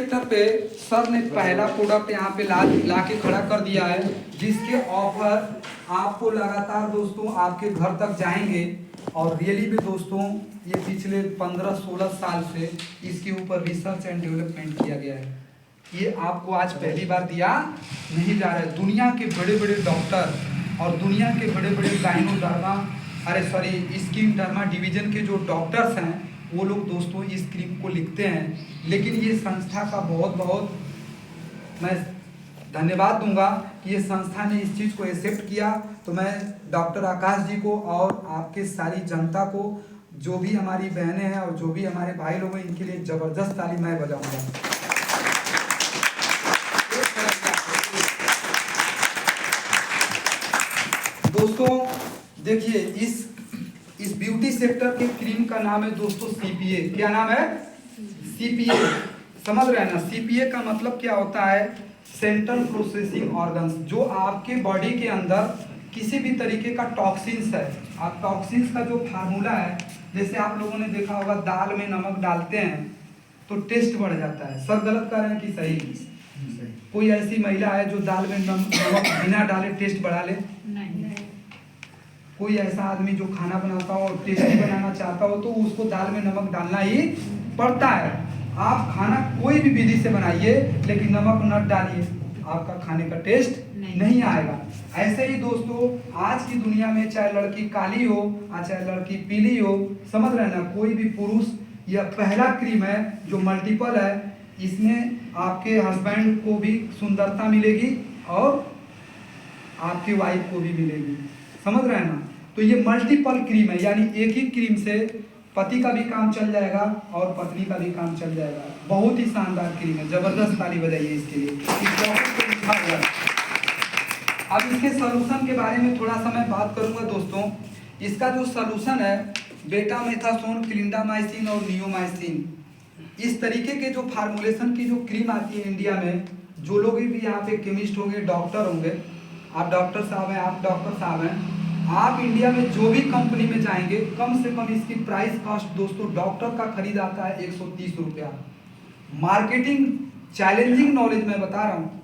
Sector पे sir ने पहला प्रोडक्ट यहाँ पे ला के खड़ा कर दिया है, जिसके ऑफर आपको लगातार दोस्तों आपके घर तक जाएंगे। और रियली में दोस्तों ये पिछले 15-16 साल से इसके ऊपर रिसर्च एंड डेवलपमेंट किया गया है। ये आपको आज पहली बार दिया नहीं जा रहा है। दुनिया के बड़े बड़े डॉक्टर और दुनिया के बड़े बड़े स्किन डर्मा डिवीजन के जो डॉक्टर्स हैं वो लोग दोस्तों इस क्रीम को लिखते हैं, लेकिन ये संस्था का बहुत बहुत मैं धन्यवाद दूंगा कि ये संस्था ने इस चीज़ को एक्सेप्ट किया। तो मैं डॉक्टर आकाश जी को और आपके सारी जनता को, जो भी हमारी बहनें हैं और जो भी हमारे भाई लोग हैं, इनके लिए ज़बरदस्त ताली मैं बजाऊंगा। दोस्तों देखिए, इस ब्यूटी सेक्टर के क्रीम का नाम है दोस्तों सीपीए। क्या नाम है? सीपीए। समझ रहे हैं ना? सीपीए का मतलब क्या होता है? Central processing organs. जो आपके बॉडी के अंदर किसी भी तरीके का टॉक्सिन्स है, आप टॉक्सिन्स का जो फार्मूला है, जैसे आप लोगों ने देखा होगा दाल में नमक डालते हैं तो टेस्ट बढ़ जाता है। सब गलत कर रहे हैं कि सही? कोई ऐसी महिला है जो दाल में नमक बिना डाले टेस्ट बढ़ा ले? कोई ऐसा आदमी जो खाना बनाता हो और टेस्टी बनाना चाहता हो तो उसको दाल में नमक डालना ही पड़ता है। आप खाना कोई भी विधि से बनाइए लेकिन नमक न डालिए, आपका खाने का टेस्ट नहीं आएगा। ऐसे ही दोस्तों आज की दुनिया में चाहे लड़की काली हो चाहे लड़की पीली हो, समझ रहे हैं ना, कोई भी पुरुष, यह पहला क्रीम है जो मल्टीपल है। इसमें आपके हस्बैंड को भी सुंदरता मिलेगी और आपकी वाइफ को भी मिलेगी। समझ रहे हैं ना? तो ये मल्टीपल क्रीम है, यानी एक ही क्रीम से पति का भी काम चल जाएगा और पत्नी का भी काम चल जाएगा। बहुत ही शानदार क्रीम है, जबरदस्त ताली बजाइए इसके लिए। इस को लिखा हुआ है। अब इसके सॉल्यूशन के बारे में थोड़ा सा मैं बात करूंगा दोस्तों। इसका जो सॉल्यूशन है बेटामेथासोन, क्लिंडामाइसिन और नियोमाइसिन, इस तरीके के जो फार्मूलेशन की जो क्रीम आती है इंडिया में, जो लोग भी यहाँ पे केमिस्ट होंगे, डॉक्टर होंगे, आप डॉक्टर साहब हैं, आप डॉक्टर साहब हैं, आप इंडिया में जो भी कंपनी में जाएंगे कम से कम इसकी प्राइस कॉस्ट दोस्तों डॉक्टर का खरीद आता है 130 रुपया। मार्केटिंग चैलेंजिंग नॉलेज मैं बता रहा हूँ,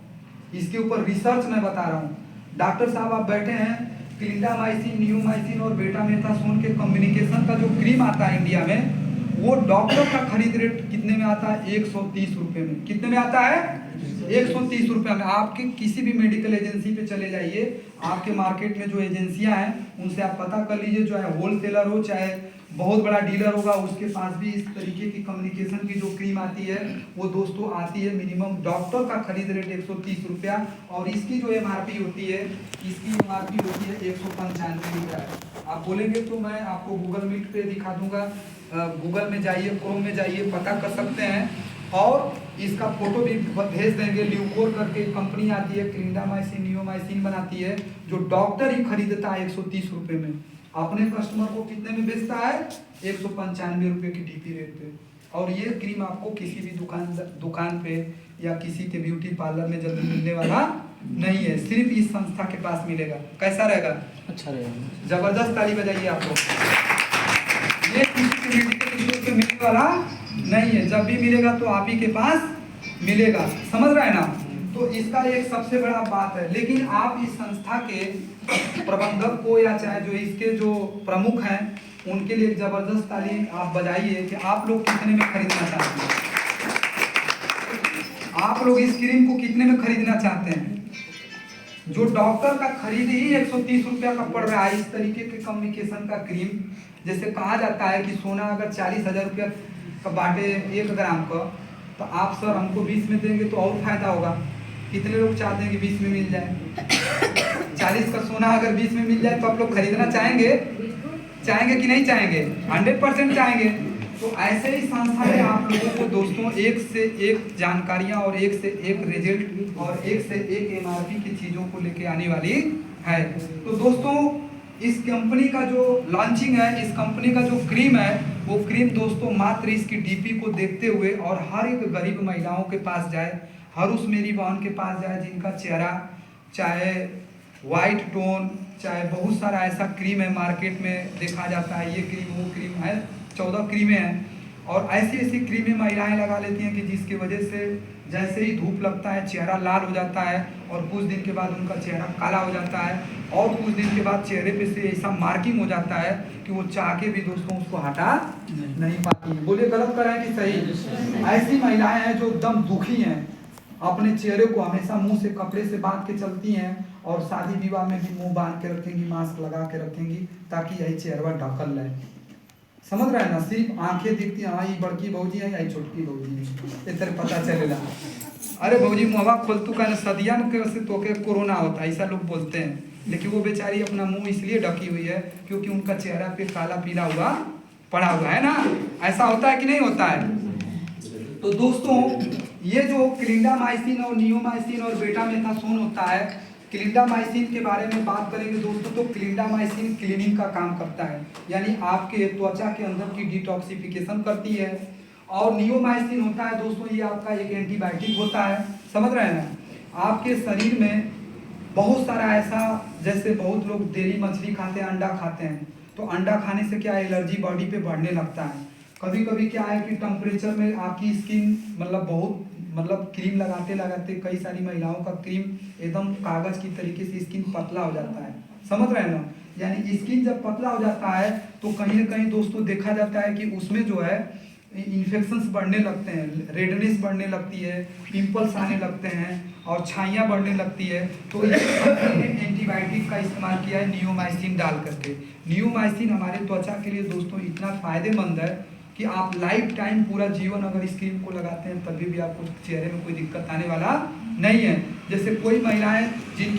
इसके ऊपर रिसर्च मैं बता रहा हूँ। डॉक्टर साहब आप बैठे हैं, क्लिंडामाइसिन, नियोमाइसिन और बेटामेथासोन के कॉम्बिनेशन का जो क्रीम आता है इंडिया में, वो डॉक्टर का खरीद रेट कितने में आता है? 130 रुपये में। कितने में आता है? 130 रुपये में। आपके किसी भी मेडिकल एजेंसी पे चले जाइए, आपके मार्केट में जो एजेंसियां हैं उनसे आप पता कर लीजिए, चाहे होलसेलर हो चाहे बहुत बड़ा डीलर होगा, उसके पास भी इस तरीके की कम्युनिकेशन की जो क्रीम आती है वो दोस्तों आती है। मिनिमम डॉक्टर का खरीद रेट 130 रुपया और इसकी जो एमआरपी होती है, इसकी एमआरपी होती है 195 रुपया। आप बोलेंगे तो मैं आपको गूगल मीट पे दिखा दूंगा, गूगल में जाइए, क्रोम में जाइए, पता कर सकते हैं और इसका फोटो भी भेज देंगे। ल्यूकोर करके कंपनी आती है, क्लिंडामाइसिन, नियोमाइसिन बनाती है, जो डॉक्टर ही खरीदता है 130 रुपये में। अपने कस्टमर को कितने में बेचता है? 195 रुपये की डीपी रेट पे। और ये क्रीम आपको किसी भी दुकान पे या किसी के ब्यूटी पार्लर में जल्दी मिलने वाला नहीं है, सिर्फ इस संस्था के पास मिलेगा। कैसा रहेगा? अच्छा रहेगा। जबरदस्त ताली बजाइए आप लोग। ये किसी के मिलने वाला नहीं है, जब भी मिलेगा तो आप ही के पास मिलेगा। समझ रहे हैं ना? तो इसका एक सबसे बड़ा बात है। लेकिन आप इस संस्था के प्रबंधक को या चाहे जो इसके जो प्रमुख हैं उनके लिए एक जबरदस्त ताली आप बजाइए कि आप लोग कितने में खरीदना चाहते हैं। आप लोग इस क्रीम को कितने में खरीदना चाहते हैं? जो डॉक्टर का खरीद ही 130 रुपया का पड़ रहा है। इस तरीके के कम्युनिकेशन का क्रीम, जैसे कहा जाता है कि सोना अगर 40,000 रुपया का बांटे 1 ग्राम का, तो आप सर हमको 20 में देंगे तो और फायदा होगा। कितने लोग चाहते हैं कि 20 में मिल जाए? 40 का सोना अगर 20 में मिल जाए तो आप लोग खरीदना चाहेंगे? चाहेंगे कि नहीं चाहेंगे? 100% चाहेंगे। तो ऐसे ही संस्था में आप लोगों को दोस्तों एक से एक जानकारियां और एक से एक रिजल्ट और एक से एक एमआरपी की चीज़ों को लेके आने वाली है। तो दोस्तों इस कंपनी का जो लॉन्चिंग है, इस कंपनी का जो क्रीम है, वो क्रीम दोस्तों मात्र इसकी डीपी को देखते हुए और हर एक गरीब महिलाओं के पास जाए, हर उस मेरी बहन के पास जाए जिनका चेहरा चाहे वाइट टोन, चाहे बहुत सारा ऐसा क्रीम है मार्केट में देखा जाता है, ये क्रीम वो क्रीम है, 14 क्रीमें हैं और ऐसी ऐसी क्रीमें महिलाएं लगा लेती हैं कि जिसकी वजह से जैसे ही धूप लगता है चेहरा लाल हो जाता है और कुछ दिन के बाद उनका चेहरा काला हो जाता है और कुछ दिन के बाद चेहरे पे से ऐसा मार्किंग हो जाता है कि वो चाह के भी दोस्तों उसको हटा नहीं पाती हैं। बोलिए गलत कराएं कि सही? ऐसी महिलाएं हैं जो एकदम दुखी हैं, अपने चेहरे को हमेशा मुंह से कपड़े से बांध के चलती हैं और शादी विवाह में भी मुंह बांध के रखेंगी, मास्क लगा के रखेंगी ताकि यही चेहरा ढकल रहे। समझ रहे हैं ना? सिर्फ आंखें दिखती हैं, हाँ ये बड़की भौजी है, यही छोटकी भौजी है, ये तेरे पता चलेगा। अरे भौजी मुहवा खोल तू कहना सदिया में से तो के कोरोना होता है, ऐसा लोग बोलते हैं, लेकिन वो बेचारी अपना मुंह इसलिए ढकी हुई है क्योंकि उनका चेहरा पे काला पीला हुआ पड़ा हुआ है ना। ऐसा होता है कि नहीं होता है? तो दोस्तों ये जो क्लिंडामाइसिन और नियोमाइसिन और बेटामेथासोन होता है, क्लिंडामाइसिन के बारे में बात करेंगे दोस्तों तो क्लिंडामाइसिन क्लीनिंग का काम करता है, यानी आपके त्वचा के अंदर की डिटॉक्सिफिकेशन करती है। और नियोमाइसिन होता है दोस्तों ये आपका एक एंटीबायोटिक होता है। समझ रहे हैं? आपके शरीर में बहुत सारा ऐसा, जैसे बहुत लोग डेयरी मछली खाते हैं, अंडा खाते हैं, तो अंडा खाने से क्या एलर्जी बॉडी पे बढ़ने लगता है। कभी कभी क्या है कि टेम्परेचर में आपकी स्किन मतलब क्रीम लगाते लगाते कई सारी महिलाओं का क्रीम एकदम कागज की तरीके से स्किन पतला हो जाता है। समझ रहे हैं ना? यानी स्किन जब पतला हो जाता है तो कहीं ना कहीं दोस्तों देखा जाता है कि उसमें जो है इन्फेक्शंस बढ़ने लगते हैं, रेडनेस बढ़ने लगती है, पिंपल्स आने लगते हैं और छाइयाँ बढ़ने लगती है। तो इसने एंटीबायोटिक का इस्तेमाल किया है नियोमाइसिन डाल करके। नियोमाइसिन हमारे त्वचा के लिए दोस्तों इतना फायदेमंद है कि आप लाइफ टाइम पूरा जीवन अगर इस क्रीम को लगाते हैं तभी भी आपको चेहरे में कोई दिक्कत आने वाला नहीं है। जैसे कोई महिलाएं जिन